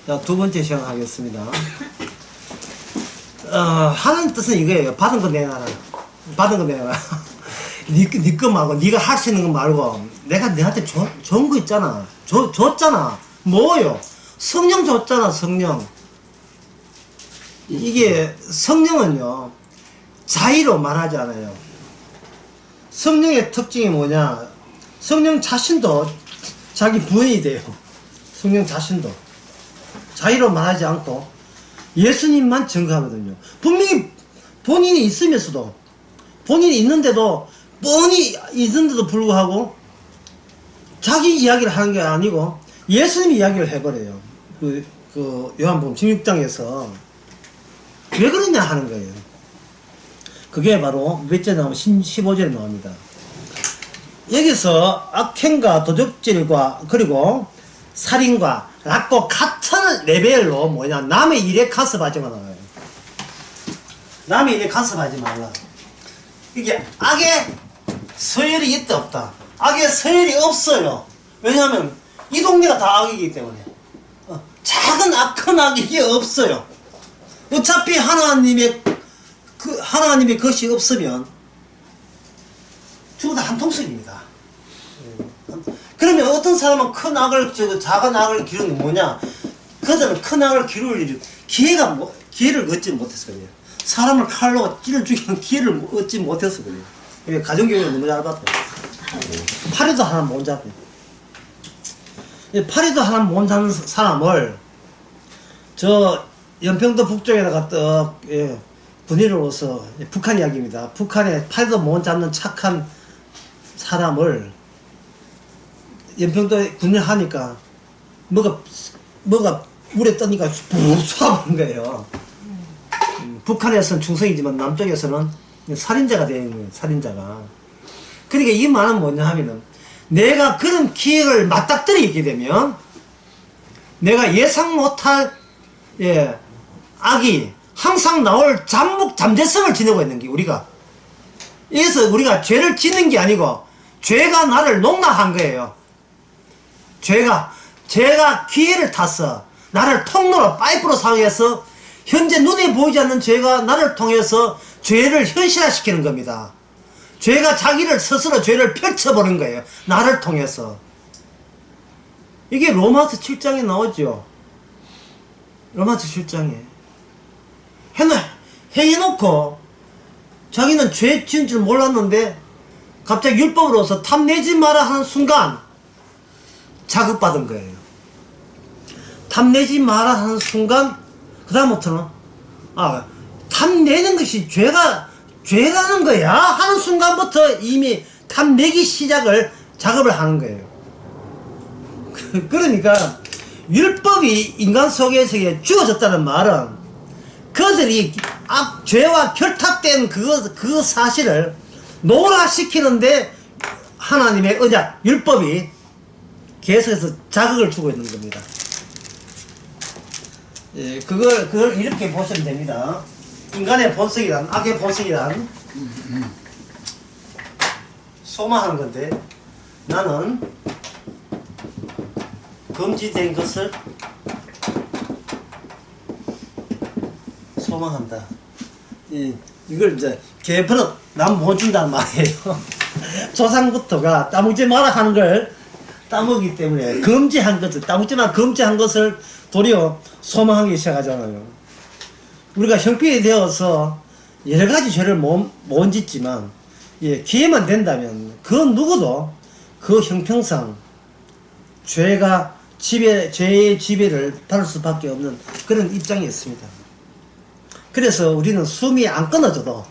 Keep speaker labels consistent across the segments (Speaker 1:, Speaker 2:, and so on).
Speaker 1: 자, 두 번째 시간 하겠습니다. 하는 뜻은 이거예요. 받은 거 내놔라. 받은 거 내놔라. 네 거 말고, 네가 할 수 있는 거 말고, 내가 너한테 좋은 거 있잖아. 줬잖아. 뭐요? 성령 줬잖아, 성령. 이게, 성령은요, 자의로 말하지 않아요. 성령의 특징이 뭐냐? 성령 자신도 자기 부인이 돼요. 성령 자신도. 자의로 말하지 않고 예수님만 증거하거든요. 분명히 본인이 있으면서도, 본인이 있는데도, 뻔히 있는데도 불구하고 자기 이야기를 하는 게 아니고 예수님 이야기를 해버려요. 그 요한복음 16장에서 왜 그러냐 하는 거예요. 그게 바로 몇 절 나오면 15절에 나옵니다. 여기서 악행과 도적질과 그리고 살인과 라고 같은 레벨로 뭐냐, 남의 일에 간섭하지 말아요. 남의 일에 간섭하지 말라. 이게 악의 서열이 있다 없다. 악의 서열이 없어요. 왜냐하면 이 동네가 다 악이기 때문에. 작은 악, 큰 악이 이게 없어요. 어차피 하나님의 것이 없으면 전부 다 한통속입니다. 그러면 어떤 사람은 큰 악을, 작은 악을 기르는 게 뭐냐? 그들은 큰 악을 기를 기회를 얻지 못해서 그래요. 사람을 칼로 찔러 죽이는 기회를 얻지 못해서 그래요. 가정교육을 너무 잘 받아요. 파리도 하나 못 잡아요. 파리도 하나 못 잡는 사람을 저 연평도 북쪽에다가 떡 군인으로서 북한 이야기입니다. 북한에 파리도 못 잡는 착한 사람을 연평도에 군인하니까 뭐가 물에 떠니까 푹 쏴버린 거예요. 북한에서는 충성이지만 남쪽에서는 살인자가 되는 거예요. 살인자가. 그러니까 이 말은 뭐냐 하면은 내가 그런 기회를 맞닥뜨리게 되면 내가 예상 못할 악이 항상 나올 잠재성을 지니고 있는 게 우리가. 그래서 우리가 죄를 짓는 게 아니고 죄가 나를 농락한 거예요. 죄가 기회를 타서 나를 통로로 파이프로 사용해서 현재 눈에 보이지 않는 죄가 나를 통해서 죄를 현실화시키는 겁니다. 죄가 자기를 스스로 죄를 펼쳐보는 거예요. 나를 통해서. 이게 로마서 7장에 나오죠. 로마서 7장에. 해놓고 자기는 죄 지은 줄 몰랐는데 갑자기 율법으로서 탐내지 마라 하는 순간 자극받은 거예요. 탐내지 마라 하는 순간 그 다음부터는 탐내는 것이 죄라는 거야 하는 순간부터 이미 탐내기 작업을 하는 거예요. 그러니까 율법이 인간 속에서 주어졌다는 말은 그들이 죄와 결탁된 그 사실을 노라시키는데 하나님의 언약, 율법이 계속해서 자극을 주고 있는 겁니다. 그걸 이렇게 보시면 됩니다. 인간의 본성이란, 악의 본성이란 소망하는 건데, 나는 금지된 것을 소망한다. 이걸 이제 개버릇 남 못 준다는 말이에요. 조상부터가 따먹지 마라 하는 걸 따먹기 때문에 금지한 것을, 따먹지 마라 금지한 것을 도리어 소망하기 시작하잖아요. 우리가 형편이 되어서 여러 가지 죄를 못 짓지만, 기회만 된다면 그 누구도 그 형평상 죄의 지배를 받을 수밖에 없는 그런 입장이 있습니다. 그래서 우리는 숨이 안 끊어져도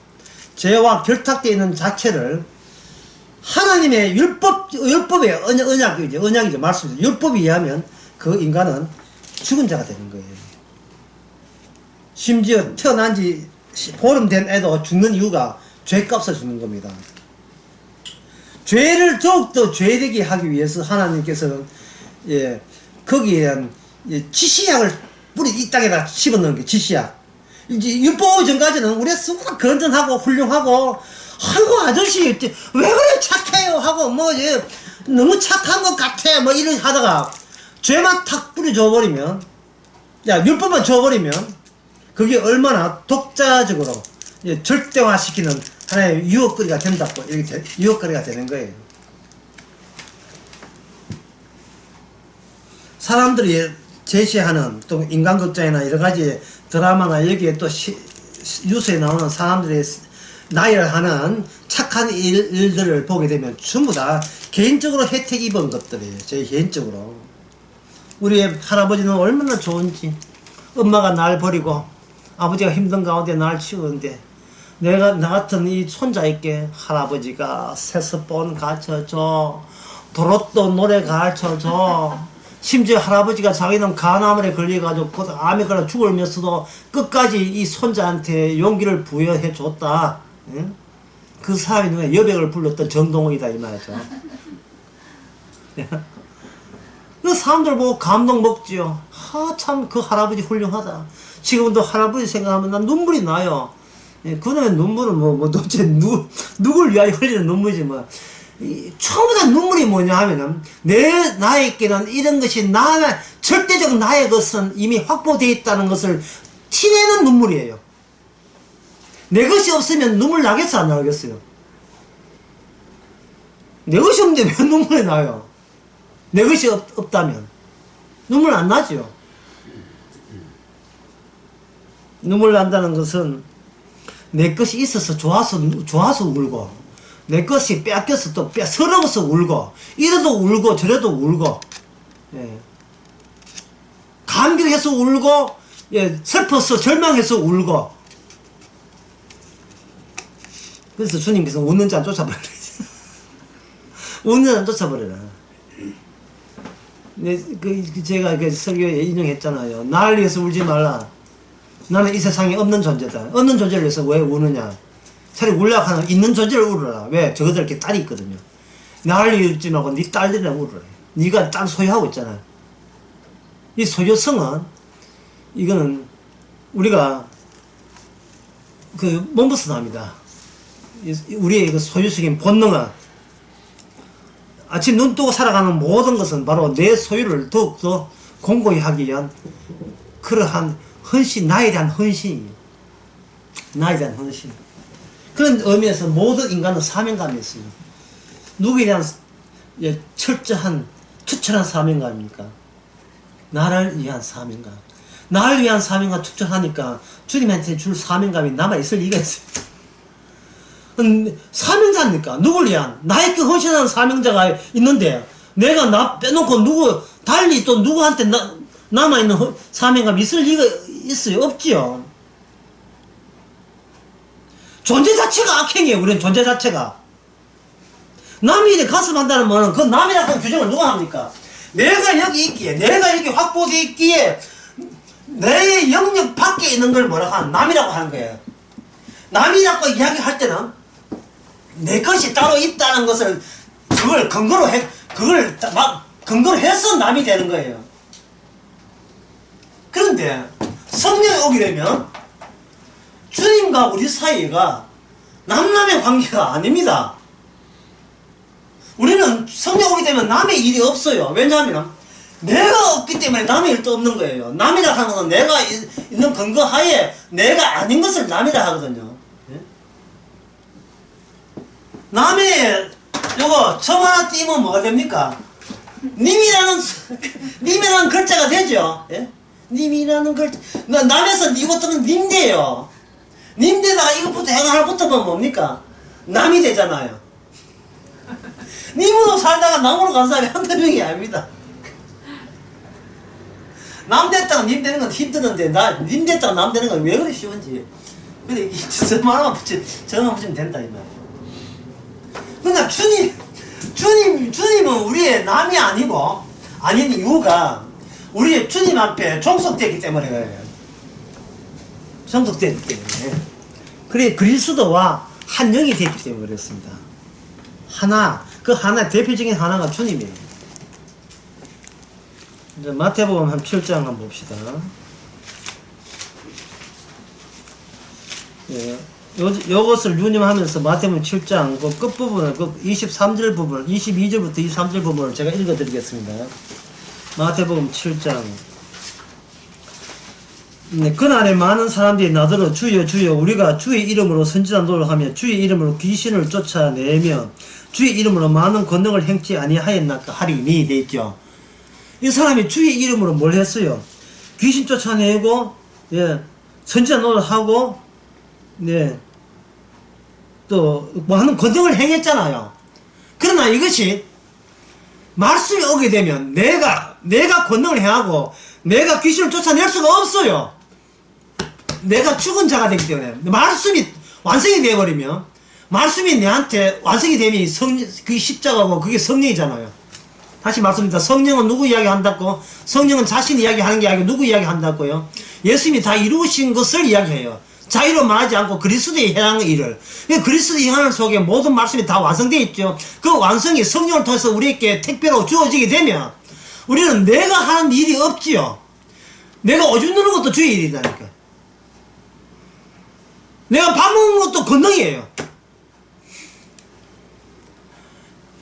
Speaker 1: 죄와 결탁되어 있는 자체를 하나님의 율법의 언약이죠. 말씀이죠. 율법에 의하면 그 인간은 죽은 자가 되는 거예요. 심지어 태어난 지 보름 된 애도 죽는 이유가 죄값을 주는 겁니다. 죄를 더욱더 죄되게 하기 위해서 하나님께서는 거기에 대한 지시약을 이 땅에다 집어넣은 게 지시약. 이제 율법 전까지는 우리가 수고가 건전하고 훌륭하고, 아이고 아저씨 왜 그래 착해요 하고 너무 착한 것 같아 이런 하다가 죄만 탁 뿌려줘 버리면 야, 율법만 줘버리면 그게 얼마나 독자적으로 절대화시키는 하나의 유혹거리가 된다고, 이렇게 유혹거리가 되는 거예요. 사람들이 제시하는 또 인간극장이나 여러가지 드라마나 여기에 또 뉴스에 나오는 사람들의 나열을 하는 착한 일들을 보게 되면 전부 다 개인적으로 혜택 입은 것들이에요. 제 개인적으로. 우리 할아버지는 얼마나 좋은지, 엄마가 날 버리고 아버지가 힘든 가운데 날 키우는데, 나 같은 이 손자에게 할아버지가 세스폰 가르쳐줘, 도로또 노래 가르쳐줘, 심지어 할아버지가 자기는 간암에 걸려가지고 암에 걸려 죽으면서도 끝까지 이 손자한테 용기를 부여해 줬다. 응? 그 사람이 누가 여백을 불렀던 정동원이다 이 말이죠. 그 사람들 보고 감동 먹지요. 참 그 할아버지 훌륭하다. 지금도 할아버지 생각하면 난 눈물이 나요. 그놈의 눈물은 도대체 누굴 위하여 흘리는 눈물이지 뭐. 처음부터 눈물이 뭐냐 하면은, 나에게는 이런 것이 절대적 나의 것은 이미 확보되어 있다는 것을 티내는 눈물이에요. 내 것이 없으면 눈물 나겠어, 안 나겠어요? 내 것이 없는데 왜 눈물이 나요? 내 것이 없다면. 눈물 안 나죠? 눈물 난다는 것은 내 것이 있어서 좋아서 울고, 내 것이 뺏겨서 또 서러워서 울고, 이래도 울고 저래도 울고, 예. 감격해서 울고, 예, 슬퍼서 절망해서 울고. 그래서 주님께서 웃는 자 쫓아버려라. 웃는 자 쫓아버려라. 제가 그 설교에 인용했잖아요. 나를 위해서 울지 말라. 나는 이 세상에 없는 존재다. 없는 존재를 위해서 왜 우느냐? 차라리 울려고 하는 있는 존재를 울어라. 왜? 저거들 이렇게 딸이 있거든요. 나를 위해 울지 말고 네 딸들이랑 울어라. 네가 땅 소유하고 있잖아. 이 소유성은, 이거는 우리가 몸부서 납니다. 우리의 그 소유적인 본능은, 아침 눈 뜨고 살아가는 모든 것은 바로 내 소유를 더욱더 공고히 하기 위한 그러한 헌신, 나에 대한 헌신이에요. 나에 대한 헌신. 그런 의미에서 모든 인간은 사명감이 있어요. 누구에 대한 철저한, 투철한 사명감입니까? 나를 위한 사명감. 나를 위한 사명감 투철하니까 주님한테 줄 사명감이 남아있을 리가 있어요. 사명자입니까? 누굴 위한? 나에게 헌신하는 사명자가 있는데, 내가 나 빼놓고 달리 또 누구한테 남아있는 사명감이 있을 리가 있어요? 없지요. 존재 자체가 악행이에요. 우리는 존재 자체가. 남이 이래 가슴한다는 말은 그 남이라는 규정을 누가 합니까? 내가 여기 있기에, 내가 여기 확보되어 있기에 내 영역 밖에 있는 걸 뭐라고 하는, 남이라고 하는 거예요. 남이라고 이야기할 때는 내 것이 따로 있다는 것을 그걸 근거로 해서 남이 되는 거예요. 그런데 성령이 오게 되면 주님과 우리 사이가 남남의 관계가 아닙니다. 우리는 성령 오게 되면 남의 일이 없어요. 왜냐하면 내가 없기 때문에 남의 일도 없는 거예요. 남이라 하는 건 내가 있는 근거 하에 내가 아닌 것을 남이라 하거든요. 남의 요거 점 하나 띄면 뭐가 됩니까? 님이라는 글자가 되죠. 예? 님이라는 글자. 남에서 이것들은 님대요. 님대다가 이것부터 하나 붙어보면 뭡니까? 남이 되잖아요. 님으로 살다가 남으로 간 사람이 한두 명이 아닙니다. 남 됐다가 님 되는 건 힘드는데, 님 됐다가 남 되는 건 왜 그리 쉬운지. 근데 점 하나만 붙이면 된다, 이 말. 그러니까 주님은 우리의 남이 아니고, 아닌 이유가 우리의 주님 앞에 종속되기 때문에 그래요. 종속되기 때문에. 그래, 그리스도와 한 영이 되기 때문에 그렇습니다. 그 하나, 대표적인 하나가 주님이에요. 이제 마태복음 한 7장 한번 봅시다. 예. 요것을 유념하면서 마태복음 7장 그 끝부분을, 그 23절 부분, 22절부터 23절 부분을 제가 읽어드리겠습니다. 마태복음 7장 그날에 많은 사람들이 나더러 주여 주여 우리가 주의 이름으로 선지자 노릇하며 주의 이름으로 귀신을 쫓아내며 주의 이름으로 많은 권능을 행치 아니하였나까 하리니 돼 있죠. 이 사람이 주의 이름으로 뭘 했어요? 귀신 쫓아내고 예, 선지자 노릇하고 네, 또 많은 권능을 행했잖아요. 그러나 이것이 말씀이 오게 되면 내가 권능을 행하고 내가 귀신을 쫓아낼 수가 없어요. 내가 죽은 자가 되기 때문에 말씀이 완성이 되어버리면 말씀이 내한테 완성이 되면 그게 십자가고 그게 성령이잖아요. 다시 말씀드립니다. 성령은 누구 이야기한다고? 성령은 자신 이야기하는 게 아니고 누구 이야기한다고요? 예수님이 다 이루신 것을 이야기해요. 자유로 말하지 않고 그리스도의 행하는 일을. 그리스도의 행하는 속에 모든 말씀이 다 완성되어 있죠. 그 완성이 성령을 통해서 우리에게 택배로 주어지게 되면 우리는 내가 하는 일이 없지요. 내가 오줌 누는 것도 주의 일이다니까. 내가 밥 먹는 것도 권능이에요.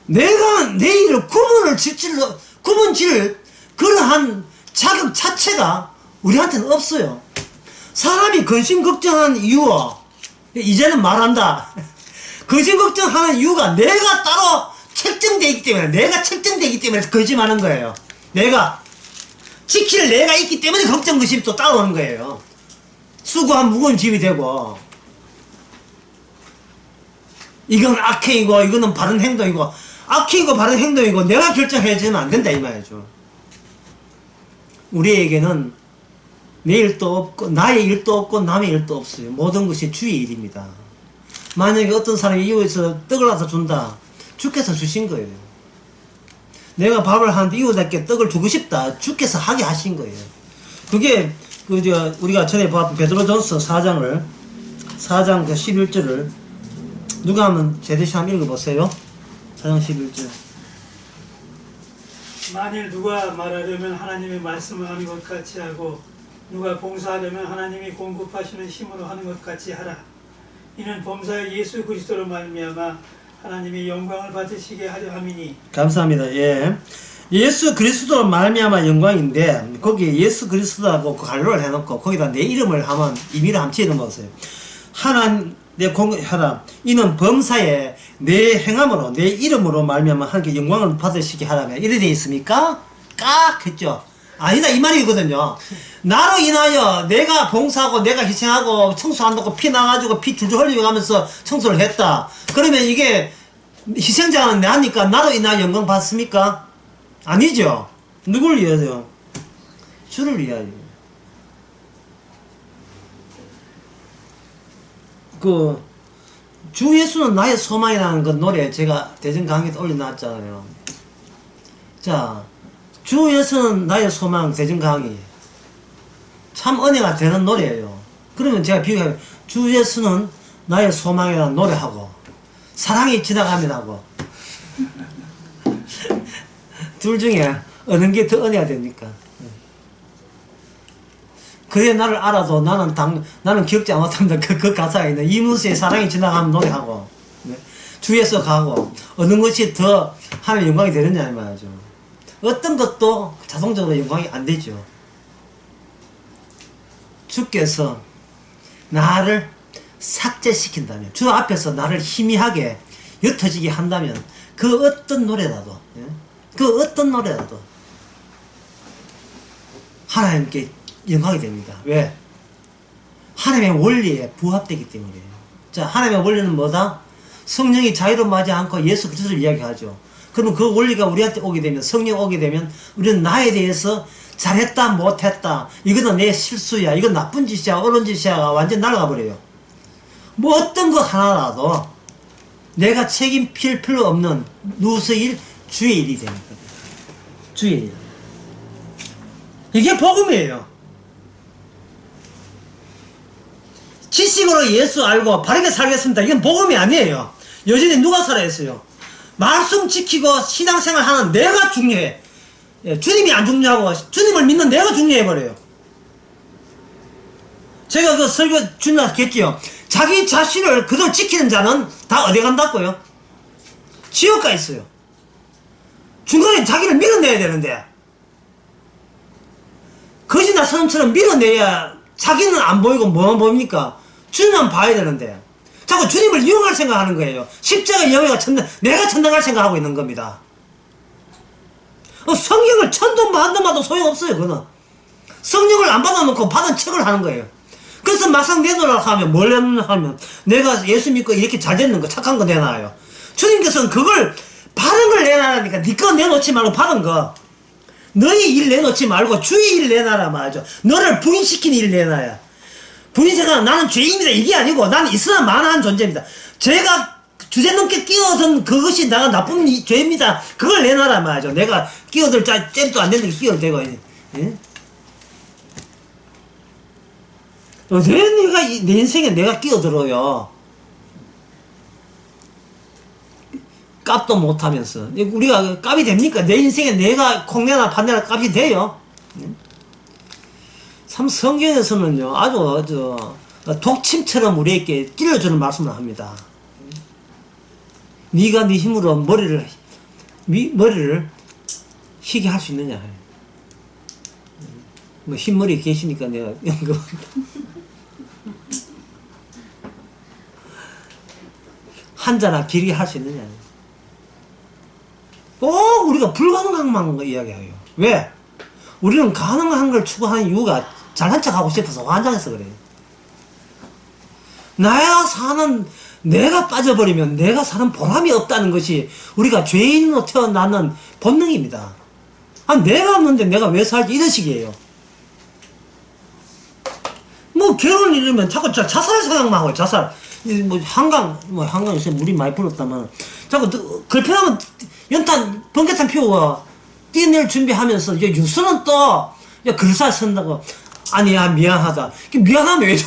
Speaker 1: 내가 내 일을 구분 질 그러한 자격 자체가 우리한테는 없어요. 사람이 근심 걱정하는 이유와 이제는 말한다. 근심 걱정하는 이유가 내가 따로 책정되기 때문에 근심하는 거예요. 내가 지킬 내가 있기 때문에 걱정 근심이 또 따라오는 거예요. 수고한 무거운 짐이 되고 이건 악행이고 이거는 바른 행동이고 악행이고 바른 행동이고 내가 결정해주면 안 된다 이 말이죠. 우리에게는 내 일도 없고 나의 일도 없고 남의 일도 없어요. 모든 것이 주의 일입니다. 만약에 어떤 사람이 이웃에서 떡을 와서 준다. 주께서 주신 거예요. 내가 밥을 하는데 이웃에게 떡을 주고 싶다. 주께서 하게 하신 거예요. 그게 우리가 전에 봤던 베드로전서 4장 그 11절을 누가 하면 제대시 한번 읽어보세요. 4장 11절.
Speaker 2: 만일 누가 말하려면 하나님의 말씀을 하는 것 같이 하고 누가 봉사하려면 하나님이 공급하시는 힘으로 하는 것 같이 하라. 이는 범사의 예수 그리스도로 말미암아 하나님이 영광을 받으시게 하려 함이니. 감사합니다.
Speaker 1: 예. 예수 그리스도로 말미암아 영광인데 거기에 예수 그리스도라고 갈로를 해놓고 거기다 내 이름을 하면 임의로 함치 이름 먹었어요. 하나님 내 공하라. 이는 범사에 내 행함으로 내 이름으로 말미암아 하나님께 영광을 받으시게 하라며 이래 돼 있습니까? 깍 했죠. 아니다 이 말이거든요. 나로 인하여 내가 봉사하고 내가 희생하고 청소한다고 피 나가지고 피 줄줄 흘려가면서 청소를 했다. 그러면 이게 희생자는 내하니까 나로 인하여 영광 받습니까? 아니죠. 누굴 위해서요? 주를 위하여. 주 예수는 나의 소망이라는 그 노래 제가 대전 강의에 올려놨잖아요. 자, 주 예수는 나의 소망 대전 강의. 참 은혜가 되는 노래예요. 그러면 제가 비교하면 주 예수는 나의 소망이라는 노래하고 사랑이 지나가면 하고 둘 중에 어느 게 더 은혜가 됩니까? 그래 나를 알아도 나는 기억지 못합니다. 그 가사가 있는 이문세의 사랑이 지나가면 노래하고 네. 주에서 가고 어느 것이 더 하나님의 영광이 되느냐 말이죠. 어떤 것도 자동적으로 영광이 안 되죠. 주께서 나를 삭제시킨다면 주 앞에서 나를 희미하게 옅어지게 한다면 그 어떤 노래라도 하나님께 영광이 됩니다. 왜? 하나님의 원리에 부합되기 때문이에요. 자, 하나님의 원리는 뭐다? 성령이 자유로 맞지 않고 예수 그리스도를 이야기하죠. 그러면 그 원리가 우리한테 오게 되면 성령 오게 되면 우리는 나에 대해서 잘했다 못했다 이거는 내 실수야 이건 나쁜 짓이야 옳은 짓이야 완전 날아가 버려요. 뭐 어떤 거 하나라도 내가 책임질 필요 없는 누수의 일 주의 일이 됩니다. 주의 일. 이게 복음이에요. 지식으로 예수 알고 바르게 살겠습니다. 이건 복음이 아니에요. 여전히 누가 살아있어요? 말씀 지키고 신앙생활 하는 내가 중요해. 예, 주님이 안 중요하고 주님을 믿는 내가 중요해버려요. 제가 그 설교 주님한테 했지요. 자기 자신을 그대로 지키는 자는 다 어디 간다고요? 지옥 가 있어요. 중간에 자기를 밀어내야 되는데 거짓말 사람처럼 밀어내야 자기는 안 보이고 뭐만 보입니까? 주님만 봐야 되는데 자꾸 주님을 이용할 생각하는 거예요. 십자가 여기가 내가 천당할 생각하고 있는 겁니다. 성경을 천도 만도 봐도 소용없어요. 그거는 성령을 안 받아놓고 받은 척을 하는 거예요. 그래서 막상 내놓으라고 하면 뭘 하면 내가 예수 믿고 이렇게 잘 됐는 거 착한 거 내놔요. 주님께서는 그걸 받은 걸 내놔라니까. 네 거 내놓지 말고 받은 거 너희 일 내놓지 말고 주의 일 내놔라 말이죠. 너를 부인시킨 일 내놔야. 부인생각은 나는 죄인이다 이게 아니고 나는 있으나 마나한 존재입니다. 죄가 주제넘게 끼어든 그것이 내가 나쁜 죄입니다. 그걸 내놔라 말이죠. 내가 끼어들 잽도 안 되는 게 끼어들고 예? 왜 내 인생에 내가 끼어들어요? 값도 못하면서 우리가 값이 됩니까? 내 인생에 내가 콩내나 판내나 값이 돼요? 참 성경에서는요 아주 독침처럼 우리에게 찔러주는 말씀을 합니다. 네가 네 힘으로 머리를 희게 할 수 있느냐? 뭐 흰머리 계시니까 내가 한자나 길게 할 수 있느냐? 꼭 우리가 불가능한 거 이야기해요. 왜? 우리는 가능한 걸 추구하는 이유가 잘난 척 하고 싶어서 환장해서 그래요. 내가 빠져버리면 내가 사는 보람이 없다는 것이 우리가 죄인으로 태어나는 본능입니다. 내가 없는데 내가 왜 살지? 이런 식이에요. 뭐 결혼을 이러면 자꾸 자살 생각만 하고 자살. 한강 요새 물이 많이 불었다만 자꾸 걸편하면 연탄 번개탄 피우고 뛰어낼 준비하면서 이제 유수는 또 글살 쓴다고. 아니야 미안하다. 미안하면 왜 줘?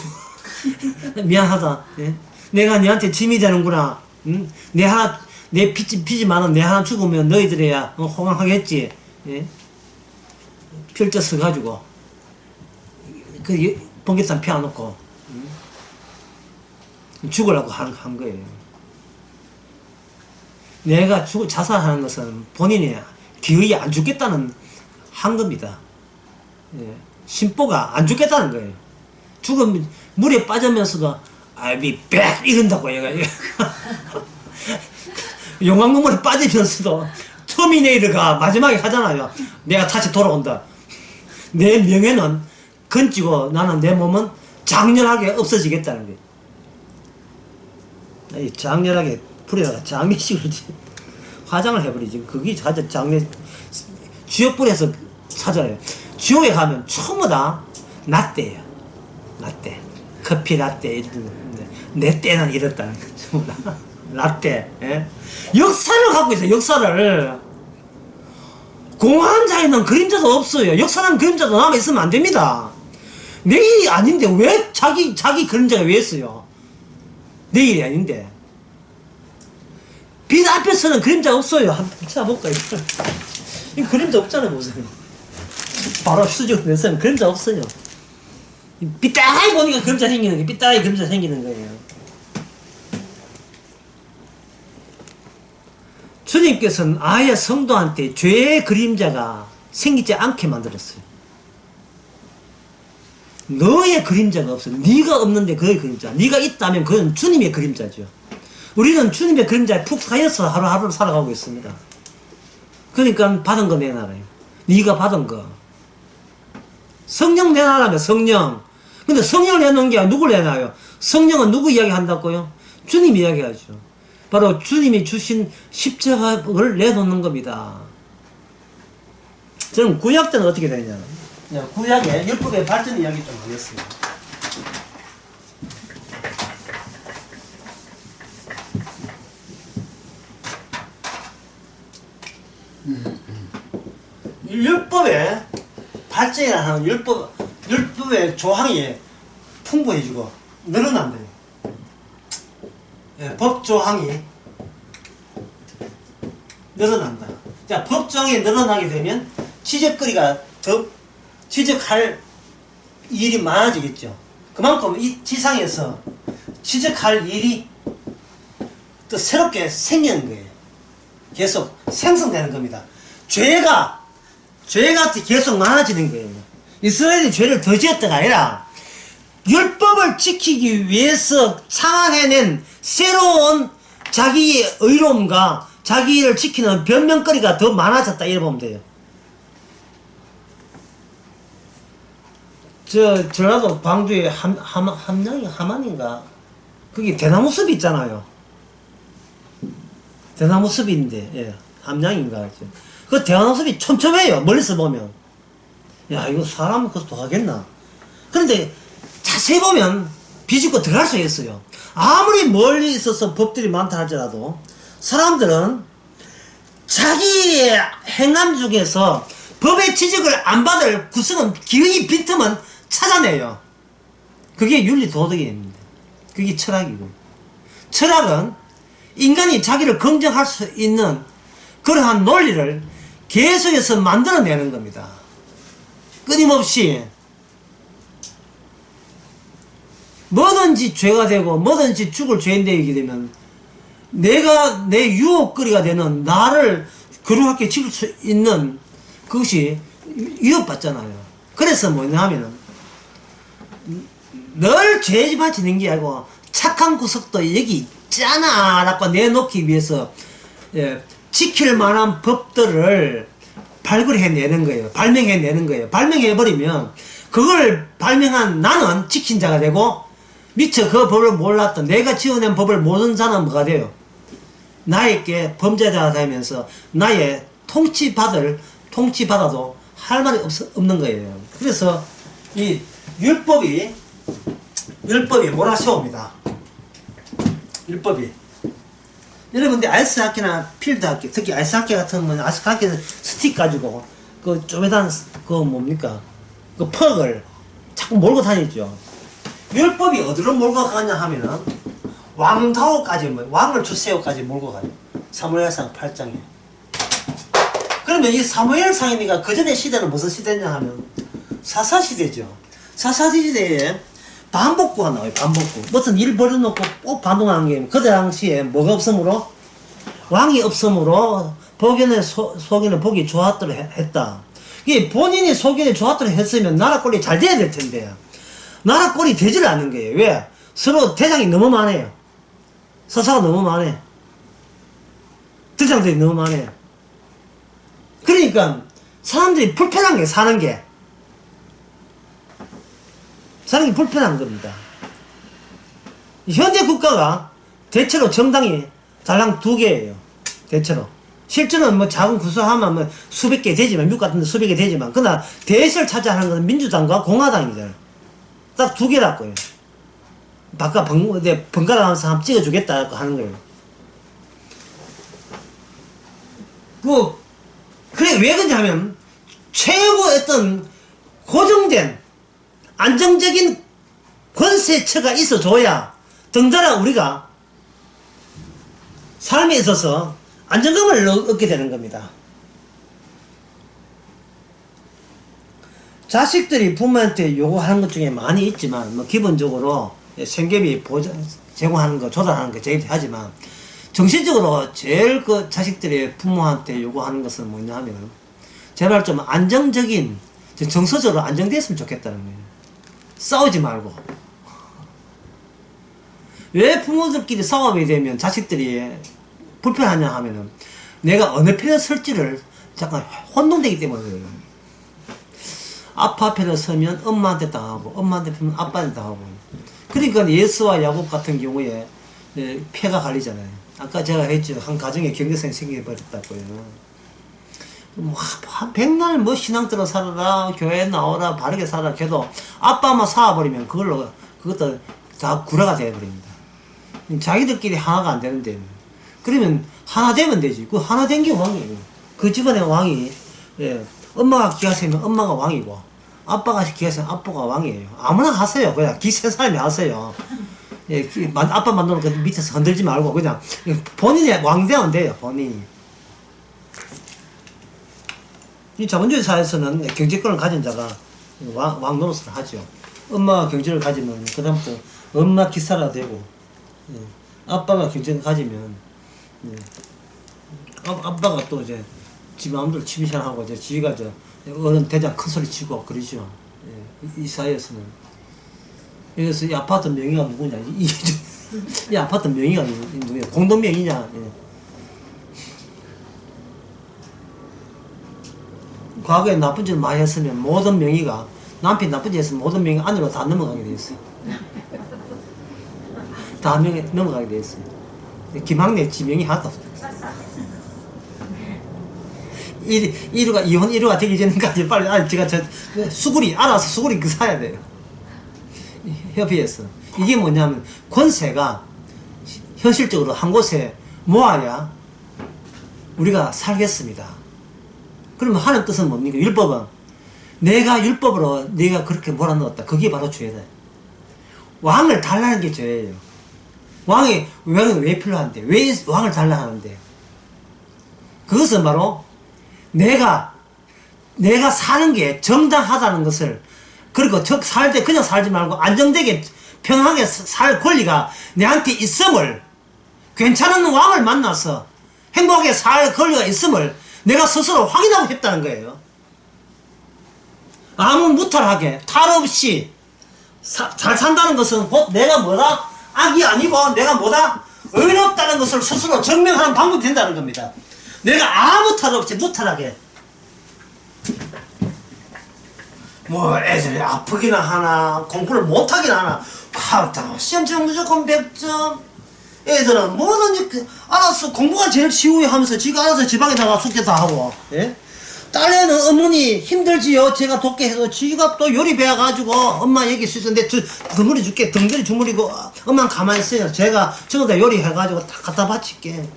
Speaker 1: 미안하다. 예? 내가 너한테 짐이 되는구나. 응? 내 빚지만은 내 하나 죽으면 너희들이야 호강하겠지. 예? 필터 써가지고 그 번개탄 피워놓고 죽으려고 한 거예요. 내가 자살하는 것은 본인이 기어이 안 죽겠다는 한 겁니다. 예. 심보가 안 죽겠다는 거예요. 죽으면 물에 빠지면서도 I'll be back 이런다고 얘가. 용광로물에 빠지면서도 터미네이터가 마지막에 하잖아요. 내가 다시 돌아온다. 내 명예는 건지고 나는 내 몸은 장렬하게 없어지겠다는 거예요. 장렬하게 불에다가 장례식을 화장을 해버리지. 그게 가장 지옥불에서 사잖아요. 지옥에 가면 전부 다 라떼예요. 라떼. 커피 라떼. 내 때는 이렇다는 거. 전부 다. 라떼. 예? 역사를 갖고 있어요. 역사를. 공허한 자에는 그림자도 없어요. 역사는 그림자도 남아있으면 안 됩니다. 내일이 아닌데 왜 자기 그림자가 왜 있어요? 내일이 아닌데. 빛 앞에서는 그림자 없어요. 한번 찾아볼까요? 이 그림자 없잖아요, 무슨. 바로 수직 내서는 그림자 없어요. 삐딱하게 보니까 그림자 생기는 거예요. 삐딱하게 그림자 생기는 거예요. 주님께서는 아예 성도한테 죄의 그림자가 생기지 않게 만들었어요. 너의 그림자가 없어. 네가 없는데 그의 그림자. 네가 있다면 그건 주님의 그림자죠. 우리는 주님의 그림자에 푹 사여서 하루하루를 살아가고 있습니다. 그러니까 받은 거 내놔라요. 네가 받은 거. 성령 내놔라며 성령. 근데 성령을 내놓은 게 누굴 내놔요? 성령은 누구 이야기한다고요? 주님 이야기하죠. 바로 주님이 주신 십자가를 내놓는 겁니다. 저는 구약 때는 어떻게 되냐? 구약의 율법의 발전 이야기 좀 하겠습니다. 율법의 발전이라는 율법의 조항이 풍부해지고 늘어난대요. 예, 법 조항이 늘어난다. 자, 법 조항이 늘어나게 되면 지적할 일이 많아지겠죠. 그만큼 이 지상에서 지적할 일이 또 새롭게 생기는 거예요. 계속 생성되는 겁니다. 죄가 계속 많아지는 거예요. 이스라엘이 죄를 더 지었다가 아니라 율법을 지키기 위해서 창안해낸 새로운 자기의 의로움과 자기를 지키는 변명거리가 더 많아졌다 이래 보면 돼요. 전라도 광주에 함양이 함안인가 거기 대나무 숲이 있잖아요. 대나무 숲인데 예, 함양인가 그 대나무 숲이 촘촘해요. 멀리서 보면 야 이거 사람은 그거 도하겠나. 그런데 자세히 보면 비집고 들어갈 수 있어요. 아무리 멀리 있어서 법들이 많다 할지라도 사람들은 자기의 행함 중에서 법의 지적을 안 받을 구석은 기의 빈틈은 찾아내요. 그게 윤리 도덕입니다. 그게 철학이고, 철학은 인간이 자기를 긍정할 수 있는 그러한 논리를 계속해서 만들어내는 겁니다. 끊임없이 뭐든지 죄가 되고 뭐든지 죽을 죄인되게 되면 내가 내 유혹거리가 되는 나를 거룩하게 지킬 수 있는 그것이 위협받잖아요. 그래서 뭐냐 하면은 늘 죄지만 지는 게 아니고 착한 구석도 여기 있잖아 라고 내놓기 위해서 예, 지킬 만한 법들을 발굴해내는 거예요. 발명해내는 거예요. 발명해버리면 그걸 발명한 나는 지킨 자가 되고 미처 그 법을 몰랐던 내가 지어낸 법을 모르는 자는 뭐가 돼요? 나에게 범죄자가 되면서 나의 통치받아도 할 말이 없는 거예요. 그래서 이 율법이 몰아세웁니다. 율법이 여러분들 아이스하키나 필드하키, 특히 아이스하키 같은 건 아이스하키는 스틱 가지고 그 쪼매단 그 뭡니까 그 퍽을 자꾸 몰고 다니죠. 율법이 어디로 몰고 가냐 하면은 왕다오까지 왕을 주세요까지 몰고 가요. 사무엘상 8장에. 그러면 이 사무엘상이니까 그 전에 시대는 무슨 시대냐 하면 사사시대죠. 사사시대에 반복구가 나와요. 반복구. 무슨 일 벌여놓고 꼭 반복하는 게 그 당시에 뭐가 없으므로 왕이 없으므로 복연의 속에는 복이 좋았더라 했다. 이게 본인이 속에는 좋았더라 했으면 나라 꼴이 잘 돼야 될 텐데 나라 꼴이 되질 않는 거예요. 왜? 서로 대장이 너무 많아요. 서사가 너무 많아요. 대장들이 너무 많아요. 그러니까 사람들이 불편한 게 사는 게 불편한 겁니다. 현대 국가가 대체로 정당이 달랑 2개예요. 대체로. 실제는 뭐 작은 구수하면 뭐 수백 개 되지만, 미국 같은 데 수백 개 되지만, 그러나 대세를 차지하는 것은 민주당과 공화당이잖아요. 딱 2개라고요. 바깥 번갈아 가면서 한번 찍어주겠다고 하는 거예요. 그래, 왜 그러냐면, 최고 어떤 고정된, 안정적인 권세처가 있어줘야 덩달아 우리가 삶에 있어서 안정감을 얻게 되는 겁니다. 자식들이 부모한테 요구하는 것 중에 많이 있지만, 뭐, 기본적으로 생계비 제공하는 거, 조달하는 거 제일 하지만, 정신적으로 제일 그 자식들이 부모한테 요구하는 것은 뭐냐 하면, 제발 좀 안정적인, 정서적으로 안정됐으면 좋겠다는 거예요. 싸우지 말고. 왜 부모들끼리 싸움이 되면 자식들이 불편하냐 하면은, 내가 어느 편에 설지를 잠깐 혼동되기 때문에 그래요. 아빠 편에 서면 엄마한테 당하고, 엄마한테 서면 아빠한테 당하고. 그러니까 예수와 야곱 같은 경우에 폐가 갈리잖아요. 아까 제가 했죠. 한 가정에 경제성이 생겨버렸다고요. 뭐, 백날 뭐 신앙대로 살아라, 교회 나오라, 바르게 살아라 해도 아빠만 살아버리면 그것도 다 구라가 되어버립니다. 자기들끼리 하나가 안 되는데. 그러면 하나 되면 되지. 그 하나 된 게 왕이에요. 그 집안의 왕이, 예, 엄마가 기하세면 엄마가 왕이고, 아빠가 기하세면 아빠가 왕이에요. 아무나 하세요. 그냥 기세 사람이 하세요. 예, 아빠 만나놓고 밑에서 흔들지 말고, 그냥 본인이 왕 되면 돼요, 본인이. 이 자본주의 사회에서는 경제권을 가진 자가 왕 노릇을 하죠. 엄마가 경제를 가지면 그다음부터 엄마 기사가 되고, 예, 아빠가 경제를 가지면, 예, 아빠가 또 이제 지 마음대로 취미생활하고 이제 지가 어른 대장 큰 소리 치고 그러죠. 예, 이 사회에서는. 그래서 이 아파트 명의가 누구냐? 이 아파트 명의가 누구냐? 공동명의냐? 예. 과거에 나쁜 짓을 많이 했으면 모든 명의가 남편이 나쁜 짓 했으면 모든 명의 안으로 다 넘어가게 돼 있어요. 다 넘어가게 돼 있어요. 김학래 지명이 하나도 없어요. 이루가 이혼 1호가 되기 전까지 빨리 제가 수구리 알아서 수구리 사야 돼요. 협의해서 이게 뭐냐면 권세가 현실적으로 한 곳에 모아야 우리가 살겠습니다. 그러면 하는 뜻은 뭡니까? 율법은 내가 율법으로 내가 그렇게 몰아넣었다. 그게 바로 죄다. 왕을 달라는 게 죄예요. 왕이 왜 필요한데? 왜 왕을 달라 하는데? 그것은 바로 내가 사는 게 정당하다는 것을, 그리고 살 때 그냥 살지 말고 안정되게 평안하게 살 권리가 내한테 있음을, 괜찮은 왕을 만나서 행복하게 살 권리가 있음을 내가 스스로 확인하고 싶다는 거예요. 아무 무탈하게 탈 없이 잘 산다는 것은 곧 내가 뭐다? 악이 아니고 내가 뭐다? 의롭다는 것을 스스로 증명하는 방법이 된다는 겁니다. 내가 아무 탈 없이 무탈하게, 뭐 애들이 아프기나 하나 공부를 못하기나 하나 시험치는 무조건 100점, 애들은 뭐든지 알아서 공부가 제일 쉬워요 하면서 지가 알아서 지방에다가 숙제 다 하고, 예? 딸내는 어머니 힘들지요 제가 돕게 해도 지가 또 요리 배워가지고 엄마 얘기 쓰는데 덩어리 줄게, 덩어리 주물이고 엄마는 가만히 있어요. 제가 전부 다 요리 해가지고 다 갖다 바칠게.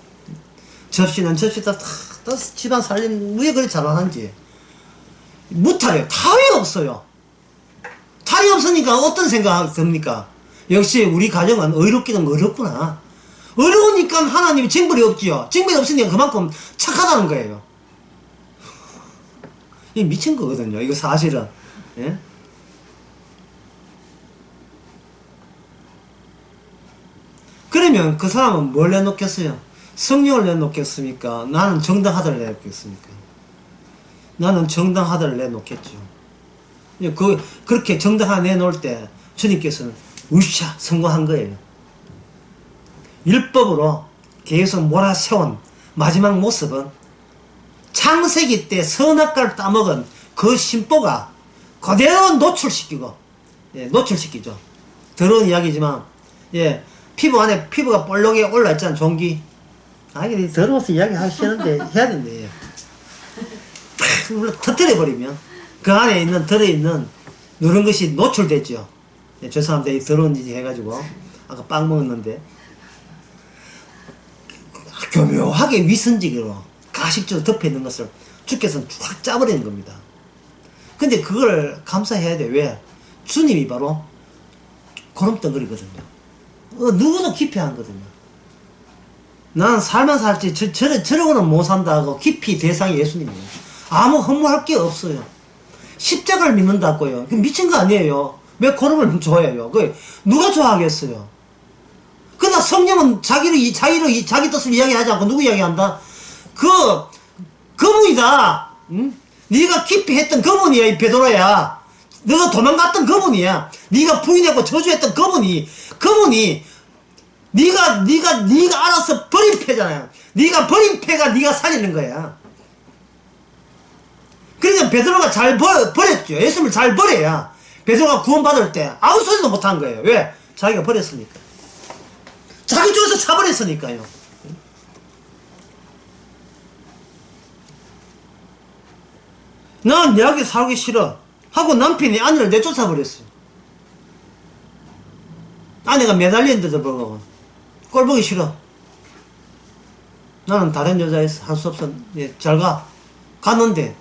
Speaker 1: 접시는 접시다 다 집안 살림 왜 그리 잘하는지. 무탈이에요. 탈이 없어요. 탈이 없으니까 어떤 생각이 듭니까? 역시 우리 가정은 의롭기는 어렵구나. 어려우니까 하나님이 징벌이 없지요. 징벌이 없으니까 그만큼 착하다는 거예요. 이 미친 거거든요. 이거 사실은. 예? 그러면 그 사람은 뭘 내놓겠어요? 성령을 내놓겠습니까? 나는 정당하다를 내놓겠습니까? 나는 정당하다를 내놓겠죠. 그렇게 정당하다 내놓을 때 주님께서는 우샤 성공한 거예요. 율법으로 계속 몰아세운 마지막 모습은 창세기 때 선악과를 따먹은 그 심보가 그대로 노출시키고, 예, 노출시키죠. 더러운 이야기지만, 예, 피부 안에 피부가 볼록에 올라있잖아, 종기. 이게 더러워서 이야기하기 싫은데 해야 된대. 터뜨려버리면 그 안에 들어있는 누런 것이 노출됐죠. 예, 죄송합니다. 이 더러운 짓 해가지고 아까 빵 먹었는데 교묘하게 위선적으로 가식적으로 덮여있는 것을 주께서는 쫙 짜버리는 겁니다. 근데 그걸 감사해야 돼. 왜? 주님이 바로 고름덩어리거든요. 누구도 깊이 하거든요. 나는 살만 살지 저러고는 못 산다 하고 깊이 대상이 예수님이에요. 아무 허무할 게 없어요. 십자가를 믿는다고요. 미친 거 아니에요. 왜 고름을 좋아해요? 누가 좋아하겠어요? 그러나 성령은 자기 뜻을 이야기하지 않고 누구 이야기한다? 그분이다. 응? 네가 깊이 했던 그분이야, 이 베드로야. 너가 도망갔던 그분이야. 네가 부인하고 저주했던 그분이 네가 알아서 버린 패잖아요. 네가 버린 패가 네가 살리는 거야. 그러니까 베드로가 잘 버렸죠. 예수님을 잘 버려야 베드로가 구원받을 때 아무 소리도 못한 거예요. 왜? 자기가 버렸으니까. 자기 쪽에서 차버렸으니까요. 난 여기 살기 싫어 하고 남편이 아내를 내쫓아 버렸어요. 아내가 매달리는 데도 불구하고 꼴보기 싫어. 나는 다른 여자에서 할 수 없어. 예, 잘 가. 갔는데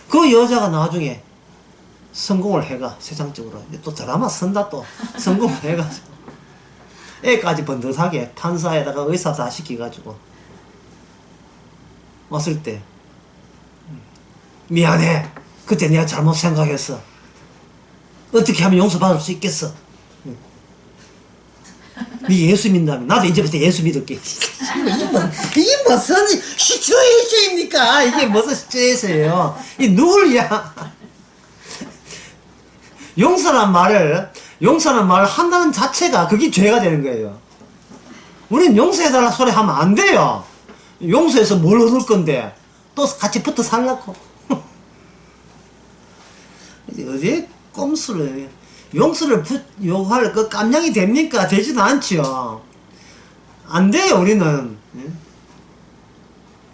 Speaker 1: 그 여자가 나중에 성공을 해가. 세상적으로 또 드라마 쓴다. 또 성공을 해가지고 애까지 번듯하게 판사에다가 의사 다 시켜가지고 왔을 때 미안해. 그때 내가 잘못 생각했어. 어떻게 하면 용서받을 수 있겠어? 네 예수 믿는다면 나도 이제부터 예수 믿을게. 이게 무슨 시츄에이션입니까? 이게 무슨 시츄에이션이에요? 이 누굴 용서란 말을 용서는 말 한다는 자체가 그게 죄가 되는 거예요. 우린 용서해달라 소리 하면 안 돼요. 용서해서 뭘 얻을 건데 또 같이 붙어 살라고. 어디 꼼수를 용서를 요구할 그 깜냥이 됩니까? 되지도 않지요. 안 돼요 우리는.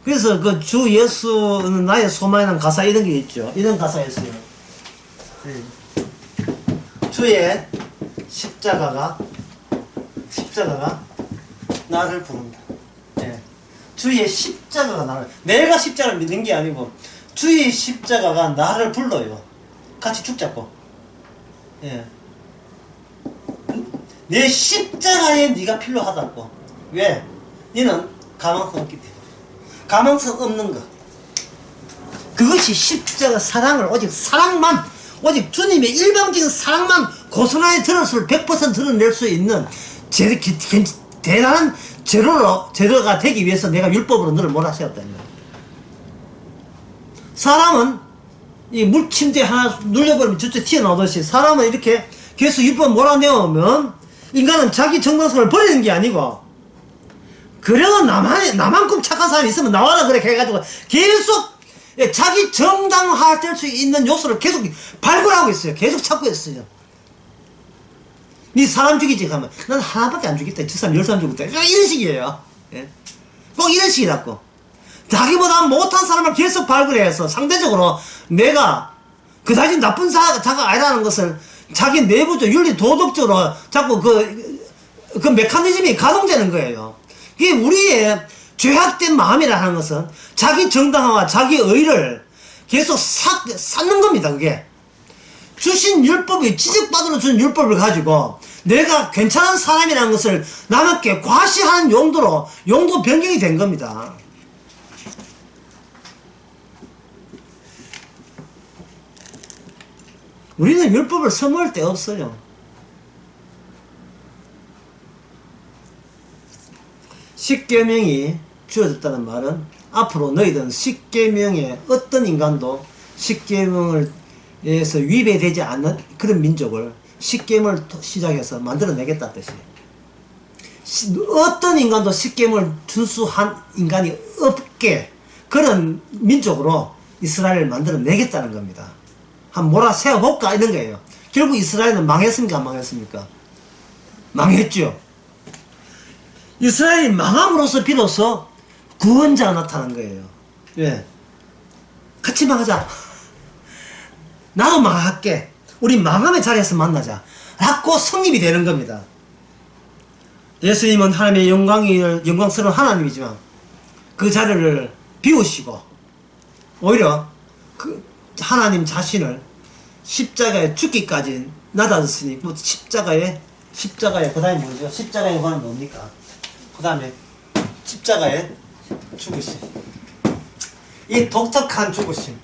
Speaker 1: 그래서 그 주 예수는 나의 소망이라는 가사 이런 게 있죠. 이런 가사가 있어요. 주의 십자가가 나를 부른다. 예. 주의 십자가가 나를, 내가 십자가를 믿는 게 아니고 주의 십자가가 나를 불러요. 같이 죽자고. 예. 내 십자가에 네가 필요하다고. 왜? 너는 가망성 없기 때문에. 가망성 없는 것, 그것이 십자가 사랑을 오직 사랑만, 오직 주님의 일방적인 사랑만 고스란히 들었을 100% 드러낼 수 있는 대단한 제로가 되기 위해서 내가 율법으로 너를 몰아세웠다는 거야. 사람은 이 물침대 하나 눌려버리면 저쪽 튀어나오듯이 사람은 이렇게 계속 율법 몰아내오면 인간은 자기 정당성을 버리는 게 아니고, 그래도 나만큼 착한 사람이 있으면 나와라 그래 해가지고 계속 자기 정당화될 수 있는 요소를 계속 발굴하고 있어요. 계속 찾고 있어요. 니 사람 죽이지 하면 난 하나밖에 안 죽였다, 저 사람 10사람 죽였다, 이런 식이에요. 예? 꼭 이런 식이라고. 자기보다 못한 사람을 계속 발굴해서 상대적으로 내가 그다지 나쁜 자가 아니라는 것을 자기 내부적 윤리 도덕적으로 자꾸 그 메커니즘이 가동되는 거예요. 이게 우리의 죄악된 마음이라는 것은 자기 정당화와 자기 의를 계속 쌓는 겁니다. 그게 주신 율법이, 지적받으러 준 율법을 가지고 내가 괜찮은 사람이라는 것을 남에게 과시하는 용도로 용도 변경이 된 겁니다. 우리는 율법을 써먹을 데 없어요. 십계명이 주어졌다는 말은 앞으로 너희들은 십계명에 어떤 인간도 십계명을 에서 위배되지 않는 그런 민족을 십계명을 시작해서 만들어내겠다는 뜻이에요. 어떤 인간도 십계명을 준수한 인간이 없게 그런 민족으로 이스라엘을 만들어내겠다는 겁니다. 한번 몰아세워볼까 이런 거예요. 결국 이스라엘은 망했습니까 안 망했습니까? 망했죠. 이스라엘이 망함으로써 비로소 구원자가 나타난 거예요. 왜? 같이 망하자. 나도 망할게. 우리 망함의 자리에서 만나자. 라고 성립이 되는 겁니다. 예수님은 하나님의 영광스러운 하나님이지만 그 자리를 비우시고 오히려 그 하나님 자신을 십자가에 죽기까지 낮아졌으니 십자가에 그 다음에 뭐죠? 십자가에 관한 뭡니까? 그 다음에 십자가에 죽으심. 이 독특한 죽으심,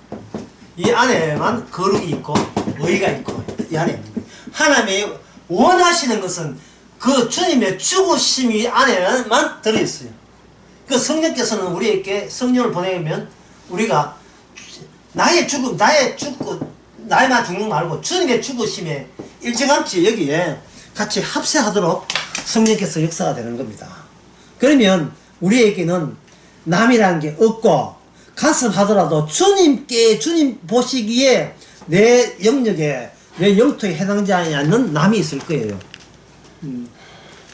Speaker 1: 이 안에만 거룩이 있고 의가 있고 이 안에 있는 거예요. 하나님이 원하시는 것은 그 주님의 죽으심이 안에만 들어있어요. 그 성령께서는 우리에게 성령을 보내면 우리가 나의만 죽는 거 말고 주님의 죽으심에 일찌감치 여기에 같이 합세하도록 성령께서 역사가 되는 겁니다. 그러면 우리에게는 남이라는 게 없고 간섭하더라도 주님 보시기에 내 영역에 내 영토에 해당되지 않는 남이 있을 거예요.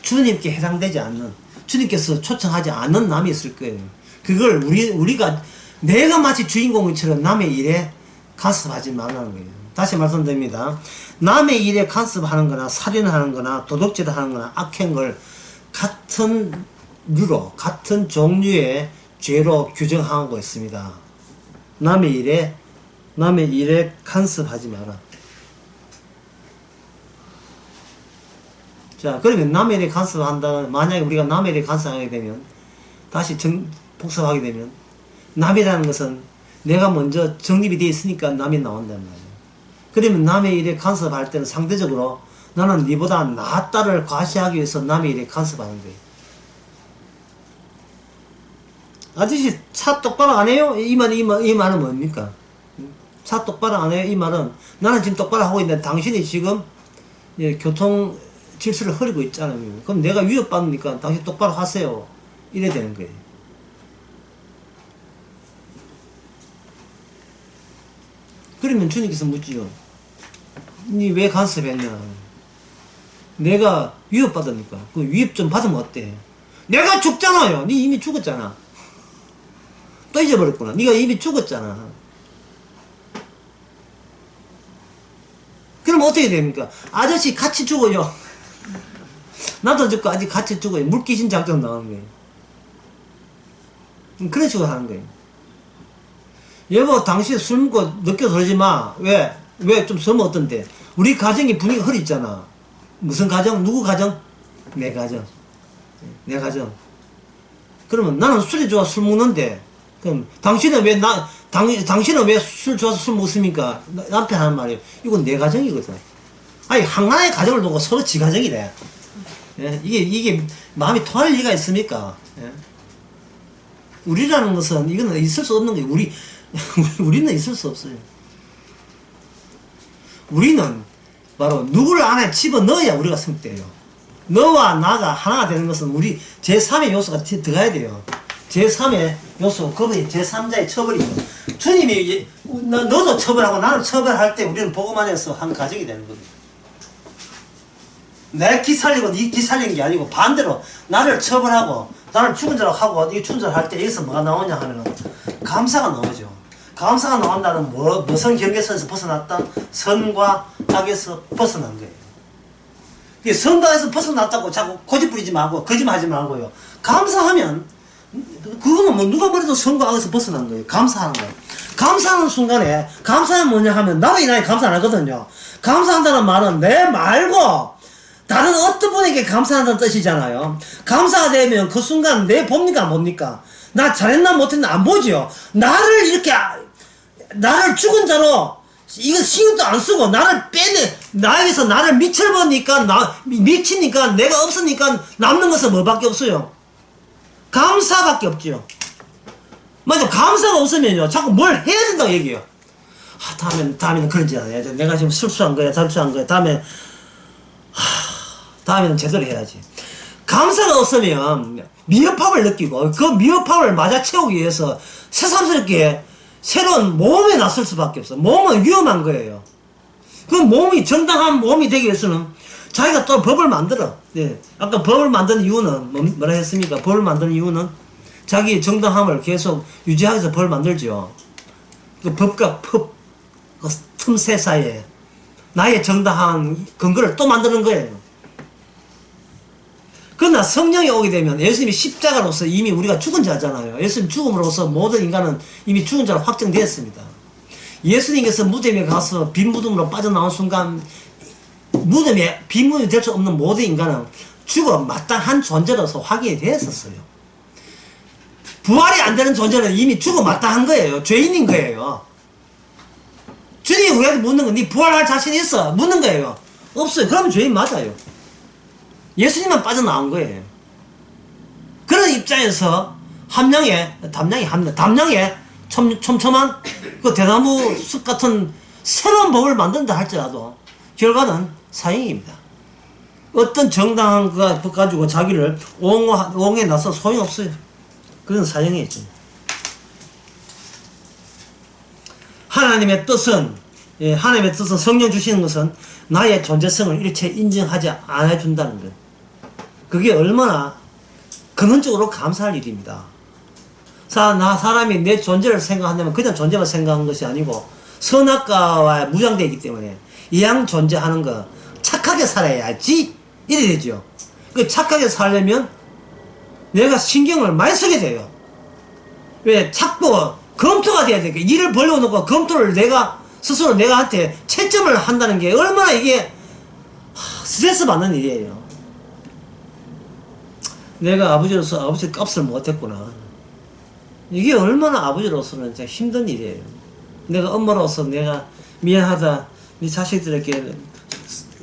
Speaker 1: 주님께 해당되지 않는, 주님께서 초청하지 않는 남이 있을 거예요. 그걸 우리가 내가 마치 주인공처럼 남의 일에 간섭하지 말라는 거예요. 다시 말씀드립니다. 남의 일에 간섭하는 거나 살인하는 거나 도둑질 하는 거나 악한 걸 같은 류로, 같은 종류의 죄로 규정하고 있습니다. 남의 일에 간섭하지 마라. 자, 그러면 남의 일에 간섭한다. 만약에 우리가 남의 일에 간섭하게 되면, 다시 복습하게 되면, 남이라는 것은 내가 먼저 정립이 되어 있으니까 남이 나온단 말이에요. 그러면 남의 일에 간섭할 때는 상대적으로 나는 네보다 낫다를 과시하기 위해서 남의 일에 간섭하는 거예요. 아저씨 차 똑바로 안 해요? 이 말은 뭡니까? 차 똑바로 안 해요? 이 말은 나는 지금 똑바로 하고 있는데 당신이 지금 예, 교통 질서를 흐리고 있잖아요. 그럼 내가 위협받으니까 당신 똑바로 하세요. 이래야 되는 거예요. 그러면 주님께서 묻지요. 니 왜 간섭했냐? 내가 위협받으니까. 그 위협 좀 받으면 어때? 내가 죽잖아요. 니 이미 죽었잖아. 또 잊어버렸구나. 니가 이미 죽었잖아. 그럼 어떻게 됩니까? 아저씨 같이 죽어요. 나도 죽고 아직 같이 죽어요. 물귀신 작전 나오는 거예요. 그런 식으로 하는 거예요. 여보, 당신 술 먹고 늦게 들어오지 마. 왜? 왜 좀 서면 어떤데? 우리 가정이 분위기가 흐릿잖아. 무슨 가정? 누구 가정? 내 가정. 내 가정. 그러면 나는 술이 좋아 술 먹는데, 그럼 당신은 왜 당신은 왜 술 좋아서 술 먹습니까? 남편 하는 말이에요. 이건 내 가정이거든. 아니, 하나의 가정을 두고 서로 지 가정이래. 예? 이게 마음이 통할 리가 있습니까? 예? 우리라는 것은 이거는 있을 수 없는 거예요. 우리는 있을 수 없어요. 우리는 바로 누구를 안에 집어넣어야 우리가 성대요. 너와 나가 하나가 되는 것은 우리 제3의 요소가 들어가야 돼요. 제3의 요소, 그분이 제3자의 처벌이죠. 주님이 너도 처벌하고 나를 처벌할 때 우리는 복음 안에서 한 가정이 되는 겁니다. 내 기살리고 네 기살린 게 아니고 반대로 나를 처벌하고 나를 죽은 자라고 하고 이 충절할 때 여기서 뭐가 나오냐 하면 감사가 나오죠. 감사가 나온다는 무슨 경계선에서 벗어났다? 선과 악에서 벗어난 거예요. 선과 악에서 벗어났다고 자꾸 고집부리지 말고 거짓말하지 말고요. 감사하면 그거는 뭐 누가 뭐래도 선과 악에서 벗어난 거예요. 감사하는 거예요. 감사하는 순간에 감사는 뭐냐 하면 나도 이 나이 감사 안 하거든요. 감사한다는 말은 내 말고 다른 어떤 분에게 감사한다는 뜻이잖아요. 감사가 되면 그 순간 내 봅니까 안 봅니까? 나 잘했나 못했나 안 보죠. 나를 죽은 자로 이거 신경도 안 쓰고 나를 나에게서 나를 미쳐버리니까 미치니까 내가 없으니까 남는 것은 뭐밖에 없어요? 감사밖에 없죠. 맞아. 감사가 없으면요 자꾸 뭘 해야 된다고 얘기해요. 다음에는 그런지 안 해야지. 내가 지금 실수한 거야 다음에는 제대로 해야지. 감사가 없으면 미흡함을 느끼고 그 미흡함을 맞아 채우기 위해서 새삼스럽게 새로운 모험에 나설 수밖에 없어. 모험은 위험한 거예요. 그 몸이 정당한 몸이 되기 위해서는 자기가 또 법을 만들어. 예. 아까 법을 만드는 이유는 뭐라 했습니까? 법을 만드는 이유는 자기의 정당함을 계속 유지하기 위해서 법을 만들죠. 그 법과 법, 그 틈새 사이에 나의 정당한 근거를 또 만드는 거예요. 그러나 성령이 오게 되면 예수님이 십자가로서 이미 우리가 죽은 자잖아요. 예수님 죽음으로써 모든 인간은 이미 죽은 자로 확정되었습니다. 예수님께서 무덤에 가서 빈 무덤으로 빠져나온 순간 무덤에 빈 무덤이 될 수 없는 모든 인간은 죽어 마땅한 존재로서 확인이 되었었어요. 부활이 안 되는 존재는 이미 죽어 마땅한 거예요. 죄인인 거예요. 주님이 우리한테 묻는 건 네 부활할 자신 있어? 묻는 거예요. 없어요. 그러면 죄인 맞아요. 예수님만 빠져나온 거예요. 그런 입장에서 담양에 촘촘한 그 대나무 숲 같은 새로운 법을 만든다 할지라도 결과는 사형입니다. 어떤 정당한 것 가지고 자기를 옹호해 나서 소용없어요. 그건 사형이죠. 하나님의 뜻은 성령 주시는 것은 나의 존재성을 일체 인정하지 않아 준다는 것. 그게 얼마나 근원적으로 감사할 일입니다. 사람이 내 존재를 생각한다면 그냥 존재만 생각하는 것이 아니고 선악과와 무장되어 있기 때문에 이왕 존재하는 거 착하게 살아야지 이래 되죠. 그 착하게 살려면 내가 신경을 많이 쓰게 돼요. 왜? 자꾸 검토가 돼야 되니까 일을 벌려놓고 검토를 내가 스스로 내가한테 채점을 한다는 게 얼마나 이게 스트레스 받는 일이에요. 내가 아버지로서 아버지 값을 못했구나. 이게 얼마나 아버지로서는 진짜 힘든 일이에요. 내가 엄마로서 내가 미안하다. 네 자식들에게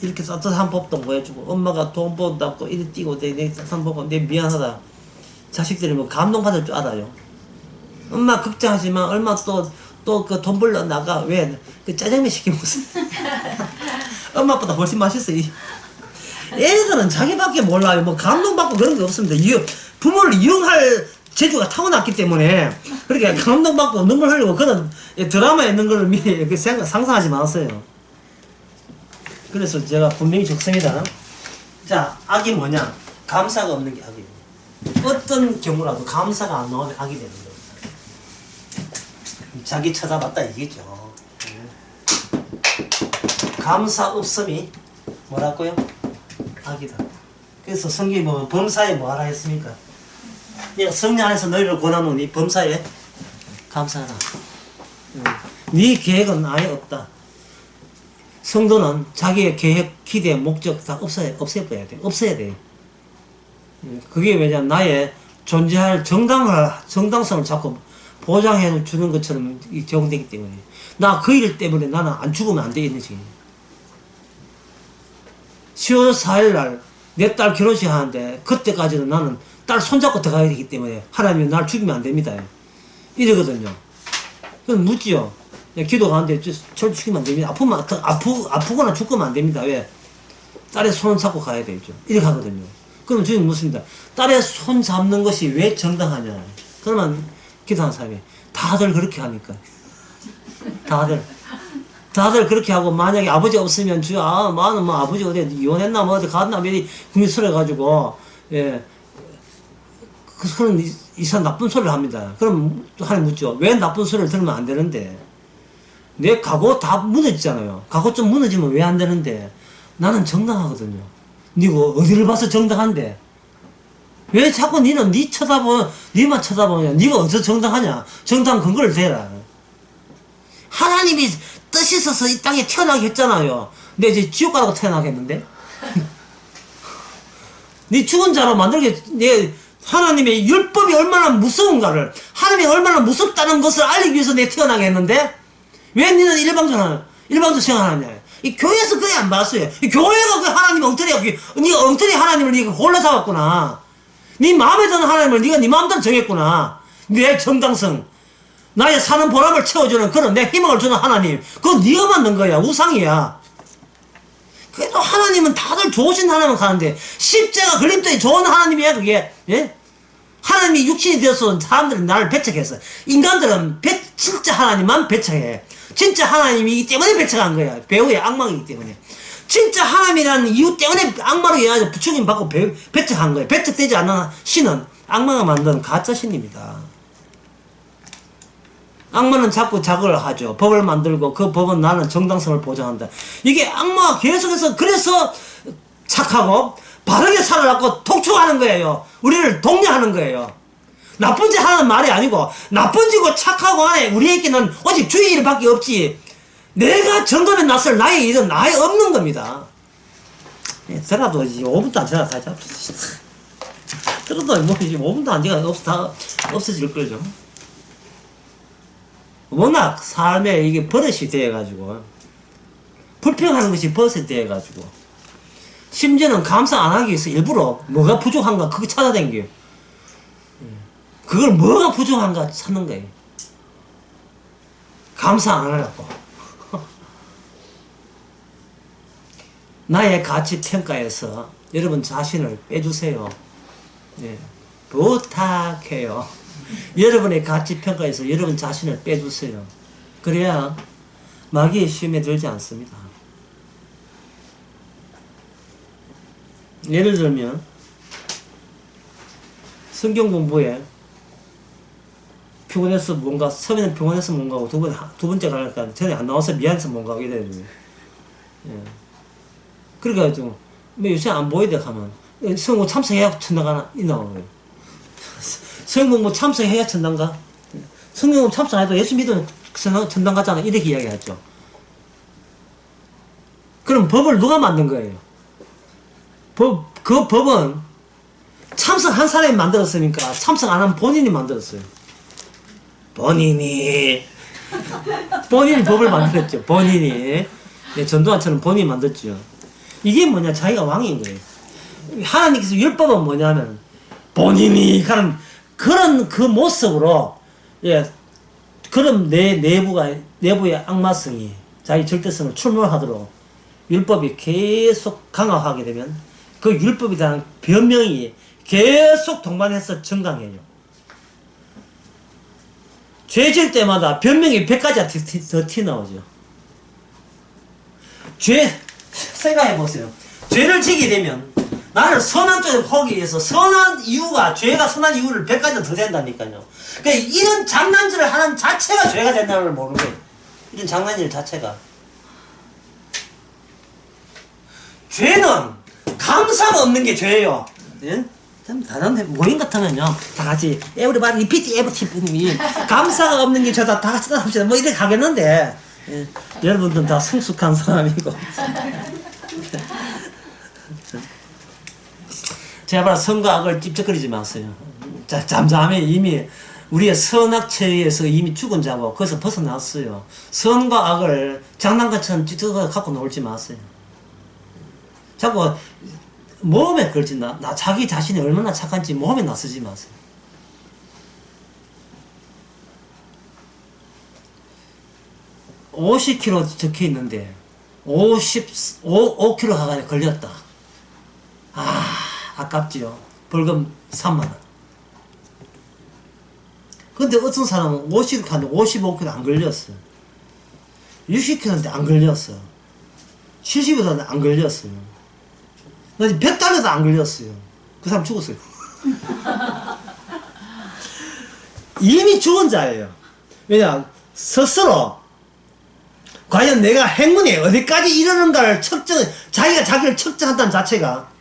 Speaker 1: 이렇게 따뜻한 법도 보여주고 엄마가 돈 번다고 이리 뛰고 내 따뜻한 법 내 미안하다. 자식들이 뭐 감동받을 줄 알아요. 엄마 걱정하지만 얼마 또 그 돈 벌러 나가. 왜? 그 짜장면 시켜 먹었어. 엄마보다 훨씬 맛있어요. 애들은 자기밖에 몰라요. 뭐 감동받고 그런 게 없습니다. 부모를 이용할 재주가 타고났기 때문에 그렇게 감동받고 눈물 흘리고 그런 드라마에 있는 걸 미리 상상하지 마세요. 그래서 제가 분명히 적습니다. 자, 악이 뭐냐? 감사가 없는 게 악이에요. 어떤 경우라도 감사가 안 나오면 악이 되는 겁니다. 자기 찾아봤다 이겠죠. 감사 없음이 뭐라고요? 악이다. 그래서 성경이 보면 범사에 뭐하라 했습니까? 내가 성령 안에서 너희를 권하노니 범사에 감사하라. 네 계획은 아예 없다. 성도는 자기의 계획, 기대, 목적 다 없애버려야 돼. 없애야 돼. 그게 왜냐면 나의 존재할 정당성을 자꾸 보장해 주는 것처럼 적용되기 때문에. 나 그 일 때문에 나는 안 죽으면 안 되겠는지. 10월 4일날 내 딸 결혼식 하는데 그때까지는 나는 딸 손잡고 들어가야 되기 때문에 하나님이 날 죽이면 안 됩니다. 이러거든요. 그럼 묻지요. 기도 가는데 절 죽이면 안 됩니다. 아프거나 죽으면 안 됩니다. 왜? 딸의 손을 잡고 가야 되죠. 이렇게 하거든요. 그럼 주님 묻습니다. 딸의 손 잡는 것이 왜 정당하냐? 그러면 기도하는 사람이 다들 그렇게 하니까. 다들 그렇게 하고 만약에 아버지 없으면 나는 뭐 아버지 어디 이혼했나 뭐 어디 갔나 뭐 궁리스러워가지고 그런 이상 나쁜 소리를 합니다. 그럼 하나님 묻죠. 왜 나쁜 소리를 들으면 안 되는데? 내 각오 다 무너지잖아요. 각오 좀 무너지면 왜 안 되는데? 나는 정당하거든요. 니고 어디를 봐서 정당한데? 왜 자꾸 니는 니만 쳐다보냐? 니가 어디서 정당하냐? 정당 근거를 대라. 하나님이 뜻이 있어서 이 땅에 태어나게 했잖아요. 근데 이제 지옥 가라고 태어나겠는데? 네 죽은 자로 만들게, 하나님의 율법이 얼마나 무서운가를, 하나님이 얼마나 무섭다는 것을 알리기 위해서 내 태어나게 했는데, 왜 니는 일방적 생활하냐? 이 교회에서 그게 안 봤어요. 이 교회가 그 하나님 니가 엉터리 하나님을 니가 골라 잡았구나. 네 마음에 드는 하나님을 니가 네 마음대로 정했구나. 내 정당성. 나의 사는 보람을 채워주는 그런 내 희망을 주는 하나님. 그건 네가 만든 거야. 우상이야. 그래도 하나님은 다들 좋으신 하나님은 가는데 십자가 걸림돌이 좋은 하나님이야 그게. 예? 하나님이 육신이 되어서 사람들은 나를 배척했어. 인간들은 진짜 하나님만 배척해. 진짜 하나님이기 때문에 배척한 거야. 배우의 악망이기 때문에. 진짜 하나님이라는 이유 때문에 악마로 해가지고 부추김 받고 배척한 거야. 배척되지 않는 신은 악마가 만든 가짜 신입니다. 악마는 자꾸 자극을 하죠. 법을 만들고 그 법은 나는 정당성을 보장한다. 이게 악마가 계속해서 그래서 착하고 바르게 살아갖고 통촉하는 거예요. 우리를 독려하는 거예요. 나쁜 짓 하는 말이 아니고 나쁜 짓고 착하고 안에 우리에게는 오직 주의 일밖에 없지. 내가 정도면 낯설 나의 일은 나에 없는 겁니다. 들어도 5분도 안 지나서 다 잡혔어. 들어도 뭐 5분도 안 지나서 다 없어질 거죠. 워낙 삶에 이게 버릇이 되어가지고 불평하는 것이 버릇이 되어가지고 심지어는 감사 안 하기 위해서 일부러 뭐가 부족한가 그거 찾아다니게요. 그걸 뭐가 부족한가 찾는 거예요. 감사 안 하려고. 나의 가치 평가에서 여러분 자신을 빼주세요. 예, 부탁해요. 여러분의 가치 평가에서 여러분 자신을 빼주세요. 그래야 마귀의 시험에 들지 않습니다. 예를 들면 성경 공부에 피곤해서 뭔가 처음에는 피곤해서 뭔가 하고 두 번째 가니까 전에 안 나와서 미안해서 뭔가 하고 이래야 돼요. 예. 그래가지고 뭐 요새 안 보이대 하면 성공 참석해야 천당가 있나 봐요. 성공 참석해야 천당가? 성경 참석 안 해도 예수 믿으면 천당 가잖아. 이렇게 이야기하죠. 그럼 법을 누가 만든 거예요? 그 법은 참석한 사람이 만들었으니까 참석 안 한 본인이 만들었어요. 본인이 법을 만들었죠. 본인이. 전두환처럼 본인이 만들었죠. 이게 뭐냐? 자기가 왕인 거예요. 하나님께서 율법은 뭐냐면 본인이 가는 그런 그 모습으로 그런 내부의 악마성이 자기 절대성을 출몰하도록 율법이 계속 강화하게 되면 그 율법에 대한 변명이 계속 동반해서 증강해요. 죄질 때마다 변명이 100가지가 더 튀어나오죠. 생각해보세요. 죄를 지게 되면 나를 선한 쪽에 포기 위해서 선한 이유가, 죄가 선한 이유를 100가지 더 된다니까요. 그러니까 이런 장난질을 하는 자체가 죄가 된다는 걸 모르는 거예요. 이런 장난질 자체가. 죄는 감사가 없는 게 죄예요. 예? 참 다른데 모임 같으면요 다 같이 everybody repeat everything 감사가 없는 게 죄다 다 같이 따라합시다 뭐 이렇게 가겠는데 예. 여러분들은 다 성숙한 사람이고 제발 선과 악을 찝쩍거리지 마세요. 자, 잠잠해. 이미 우리의 선악체에서 이미 죽은 자고 거기서 벗어났어요. 선과 악을 장난감처럼 찝쩍 갖고 놀지 마세요. 자꾸 모험에 걸지 나 자기 자신이 얼마나 착한지 모험에 나서지 마세요. (50km) 적혀 있는데 5km 가까이 걸렸다. 아깝지요. 벌금 3만원. 근데 어떤 사람은 50km 가는데 55km 안 걸렸어. 60km인데 안 걸렸어. 70km인데 안 걸렸어요. 100달러도 안 걸렸어요. 그 사람 죽었어요. 이미 죽은 자예요. 왜냐, 스스로 과연 내가 행운이 어디까지 이르는가를 자기가 자기를 측정한다는 자체가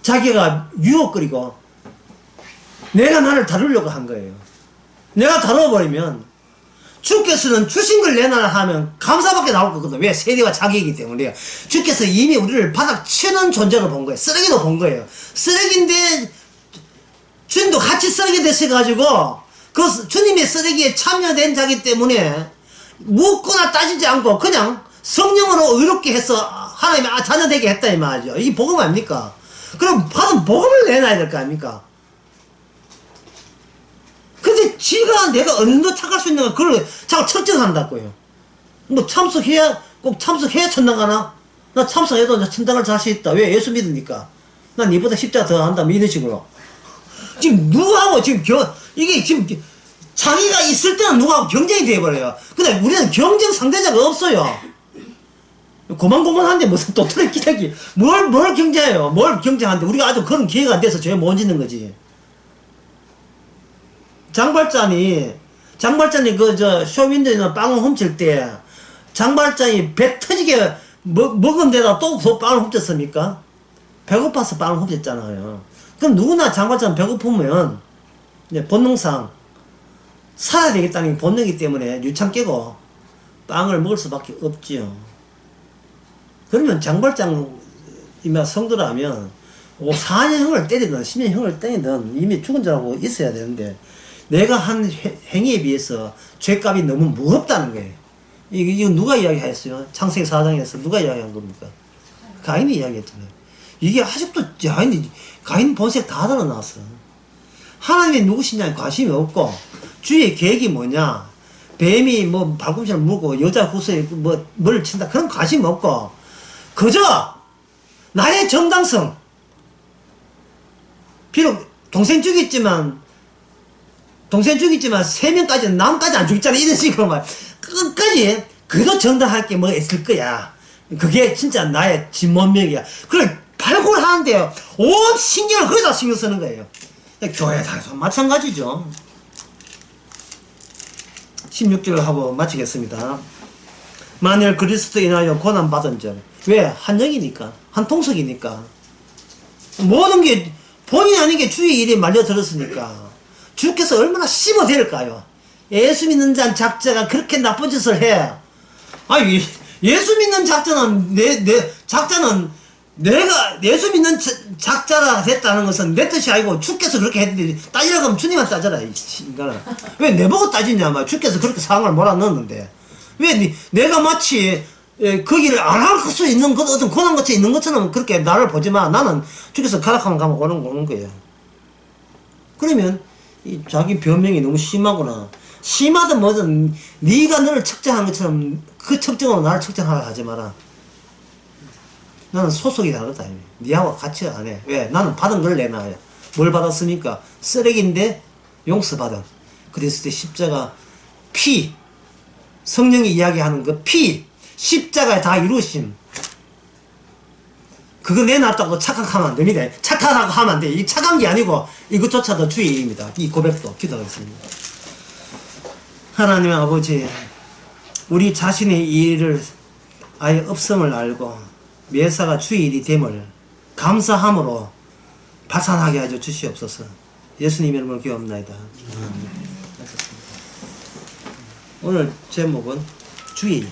Speaker 1: 자기가 유혹거리고 내가 나를 다루려고 한 거예요. 내가 다뤄버리면 주께서는 주신 걸 내놔라 하면 감사밖에 나올 거거든. 왜? 세대와 자기이기 때문에. 주께서 이미 우리를 바닥 치는 존재로 본 거예요. 쓰레기도 본 거예요. 쓰레기인데 주님도 같이 쓰레기 됐어가지고 그 주님의 쓰레기에 참여된 자기 때문에 묻거나 따지지 않고 그냥 성령으로 의롭게 해서 하나님의 자녀 되게 했다 이 말이죠. 이게 복음 아닙니까? 그럼 받은 복음을 내놔야 될 거 아닙니까? 근데 지가 내가 어느 정도 착할 수 있는가 그걸 자꾸 측정한다고요. 뭐 참석해야 꼭 참석해야 천당 가나? 나 참석해도 천당을 갈 수 있다. 왜? 예수 믿으니까. 난 니보다 십자가 더 한다. 뭐 이런 식으로. 지금 누구하고 지금 이게 지금 자기가 있을 때는 누구하고 경쟁이 돼버려요. 근데 우리는 경쟁 상대자가 없어요. 고만고만한데 무슨 도토리 기대기 뭘 경쟁해요. 뭘 경쟁하는데 우리가 아주 그런 기회가 안 돼서 죄 못 짓는 거지. 장발장이 쇼윈도에서 빵을 훔칠 때 장발장이 배 터지게 먹은 데다 또 빵을 훔쳤습니까? 배고파서 빵을 훔쳤잖아요. 그럼 누구나 장발장 배고프면 이제 본능상 살아야 되겠다는 본능이기 때문에 유창 깨고 빵을 먹을 수밖에 없지요. 그러면 장발장이나 성도라면 4년형을 때리든 10년형을 때리든 이미 죽은 자라고 있어야 되는데 내가 한 행위에 비해서 죄값이 너무 무겁다는 거예요. 이거 누가 이야기했어요? 창세기 4장에서 누가 이야기한 겁니까? 가인이 이야기했잖아요. 이게 아직도 가인 본색 다 드러났어. 하나님이 누구시냐에 관심이 없고 주의 계획이 뭐냐, 뱀이 뭐 발꿈치를 물고 여자 후서에 뭘 친다 그런 관심 없고 그저 나의 정당성, 비록 동생 죽였지만 3명까지는 남까지 안 죽였잖아 이런 식으로 말 끝까지 그래도 정당할 게 뭐 있을 거야. 그게 진짜 나의 진문명이야. 그걸 발굴하는데 온 신경을 거기다 신경 쓰는 거예요. 교회 다녀서 마찬가지죠. 16절을 하고 마치겠습니다. 만일 그리스도 인하여 고난받은 점. 왜? 한 영이니까. 한 통속이니까. 모든 게 본의 아니게 주의 일에 말려들었으니까. 주께서 얼마나 씹어댈까요? 예수 믿는 작자가 그렇게 나쁜 짓을 해. 아니, 예수 믿는 작자는, 작자는 내가 예수 믿는 작자라 했다는 것은 내 뜻이 아니고 주께서 그렇게 했는데 따지라고 하면 주님만 따져라 이 인간아. 왜 내보고 따지냐 말. 주께서 그렇게 상황을 몰아넣었는데 왜 내가 마치 그 일을 안 할 수 있는 어떤 고난같이 있는 것처럼 그렇게 나를 보지만 나는 주께서 가락하면 가면 오는 거예요. 그러면 이 자기 변명이 너무 심하구나. 심하든 뭐든 네가 너를 측정한 것처럼 그 측정으로 나를 측정하라 하지 마라. 나는 소속이 다르다. 니하고 같이 안 해. 왜? 나는 받은 걸 내놔요. 뭘 받았습니까? 쓰레기인데 용서받은 그리스도의 십자가 피, 성령이 이야기하는 그 피, 십자가에 다 이루심. 그거 내놨다고 착각하면 안 됩니다. 착각하고 하면 안 돼. 이 착한 게 아니고 이것조차도 주의 일입니다. 이 고백도 기도하겠습니다. 하나님 아버지, 우리 자신의 이 일을 아예 없음을 알고 매사가 주의 일이 됨을 감사함으로 발산하게 하여 주시옵소서. 예수님 이름으로 기도합니다. 오늘 제목은 주의 일.